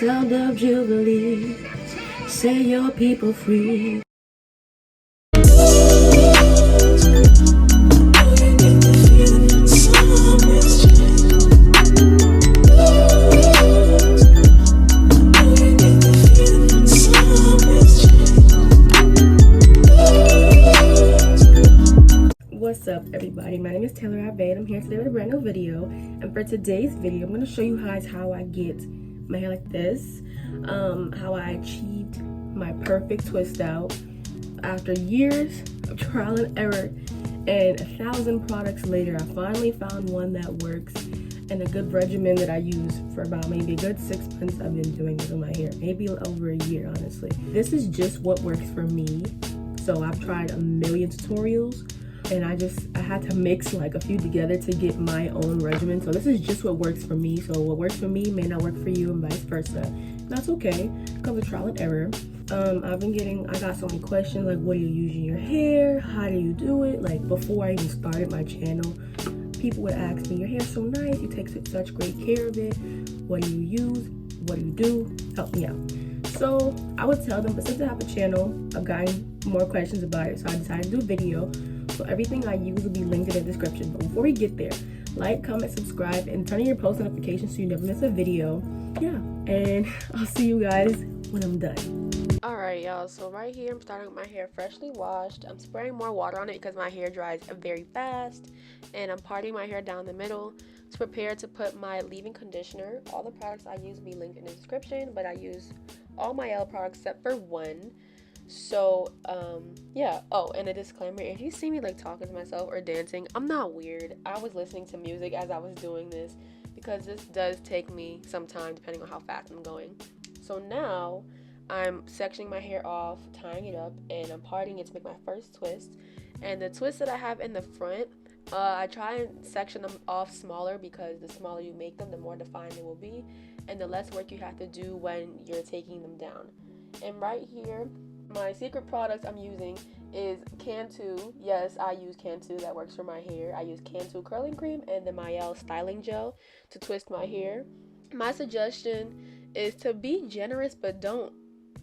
sound of jubilee. Set your people free. What's up, everybody? My name is Taylor Avè and I'm here today with a brand new video. And for today's video, I'm going to show you guys how I get my hair like this, how I achieved my perfect twist out after years of trial and error, and 1,000 products later. I finally found one that works and a good regimen that I use for about maybe a good 6 months. I've been doing this on my hair, maybe over a year, honestly. This is just what works for me. So I've tried a million tutorials, and I had to mix like a few together to get my own regimen. So this is just what works for me. So what works for me may not work for you, and vice versa. And that's okay. It comes with trial and error. I got so many questions like, what do you use in your hair? How do you do it? Like, before I even started my channel, people would ask me, your hair's so nice, you take such great care of it. What do you use? What do you do? Help me out. So I would tell them, but since I have a channel, I've gotten more questions about it, so I decided to do a video. So everything I use will be linked in the description. But before we get there, like, comment, subscribe, and turn on your post notifications so you never miss a video. Yeah, and I'll see you guys when I'm done. Alright, y'all, so right here I'm starting with my hair freshly washed. I'm spraying more water on it because my hair dries very fast, and I'm parting my hair down the middle to prepare to put my leave-in conditioner. All the products I use will be linked in the description, but I use all my Mielle products except for one. So yeah. Oh, and a disclaimer, if you see me like talking to myself or dancing, I'm not weird. I was listening to music as I was doing this because this does take me some time depending on how fast I'm going. So now I'm sectioning my hair off, tying it up, and I'm parting it to make my first twist. And the twists that I have in the front, I try and section them off smaller because the smaller you make them, the more defined they will be, and the less work you have to do when you're taking them down. And right here, my secret product I'm using is Cantu. Yes, I use Cantu. That works for my hair. I use Cantu curling cream and the Mielle styling gel to twist my hair. My suggestion is to be generous, but don't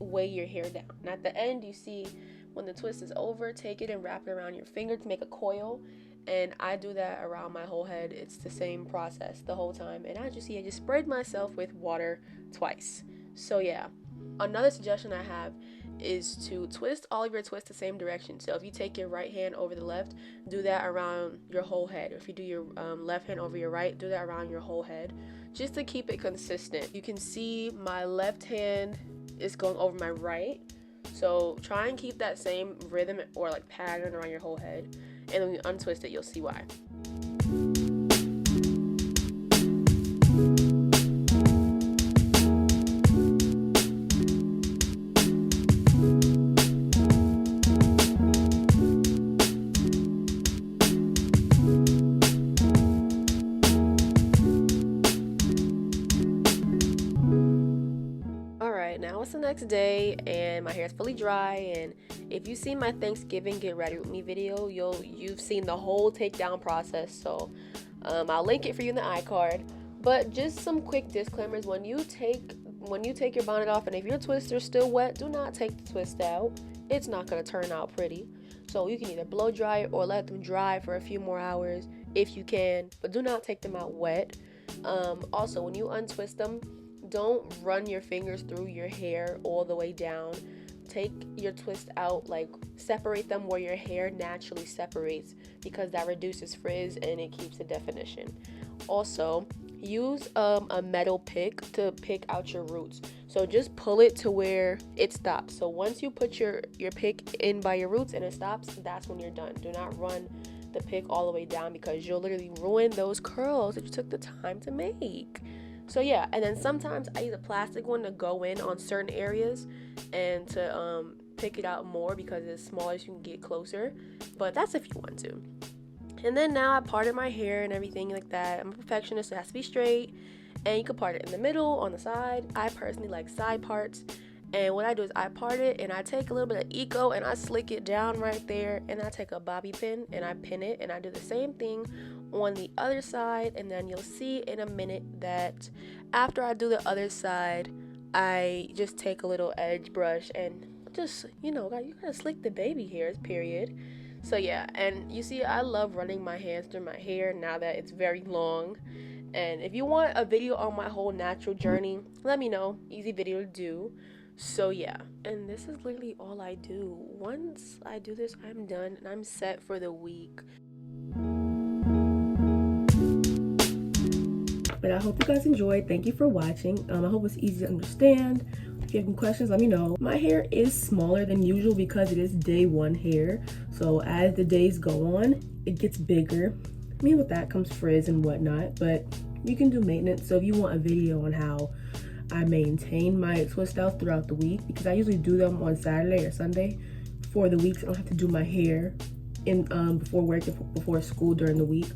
weigh your hair down. And at the end, you see when the twist is over, take it and wrap it around your finger to make a coil. And I do that around my whole head. It's the same process the whole time. And I just sprayed myself with water twice. So yeah, another suggestion I have is to twist all of your twists the same direction. So if you take your right hand over the left, do that around your whole head. If you do your left hand over your right, do that around your whole head, just to keep it consistent. You can see my left hand is going over my right, so try and keep that same rhythm or like pattern around your whole head, and when you untwist it, you'll see why. Now it's the next day and my hair is fully dry, and if you've seen my Thanksgiving get ready with me video, you've seen the whole takedown process. So I'll link it for you in the iCard. But just some quick disclaimers: when you take your bonnet off, and if your twists are still wet, do not take the twist out. It's not going to turn out pretty. So you can either blow dry it or let them dry for a few more hours if you can, but do not take them out wet. Also, when you untwist them, don't run your fingers through your hair all the way down. Take your twist out, like separate them where your hair naturally separates, because that reduces frizz and it keeps the definition. Also, use a metal pick to pick out your roots. So just pull it to where it stops. So once you put your pick in by your roots and it stops, that's when you're done. Do not run the pick all the way down, because you'll literally ruin those curls that you took the time to make. So yeah, and then sometimes I use a plastic one to go in on certain areas and to pick it out more, because it's smaller so you can get closer, but that's if you want to. And then now I parted my hair and everything like that. I'm a perfectionist, so it has to be straight, and you can part it in the middle, on the side. I personally like side parts, and what I do is I part it and I take a little bit of Eco and I slick it down right there, and I take a bobby pin and I pin it, and I do the same thing on the other side. And then you'll see in a minute that after I do the other side, I just take a little edge brush and just, you gotta slick the baby hairs, period. So yeah, and you see, I love running my hands through my hair now that it's very long. And if you want a video on my whole natural journey, let me know. Easy video to do. So yeah, and this is literally all I do. Once I do this, I'm done and I'm set for the week. But I hope you guys enjoyed. Thank you for watching. I hope it's easy to understand. If you have any questions, let me know. My hair is smaller than usual because it is day 1 hair. So as the days go on, it gets bigger. I mean, with that comes frizz and whatnot, but you can do maintenance. So if you want a video on how I maintain my twist outs throughout the week, because I usually do them on Saturday or Sunday for the week, so I don't have to do my hair in before work, before school during the week.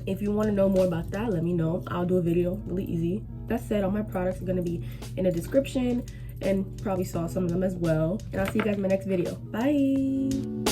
If you want to know more about that, let me know. I'll do a video, really easy. That said, all my products are going to be in the description, and probably saw some of them as well. And I'll see you guys in my next video. Bye!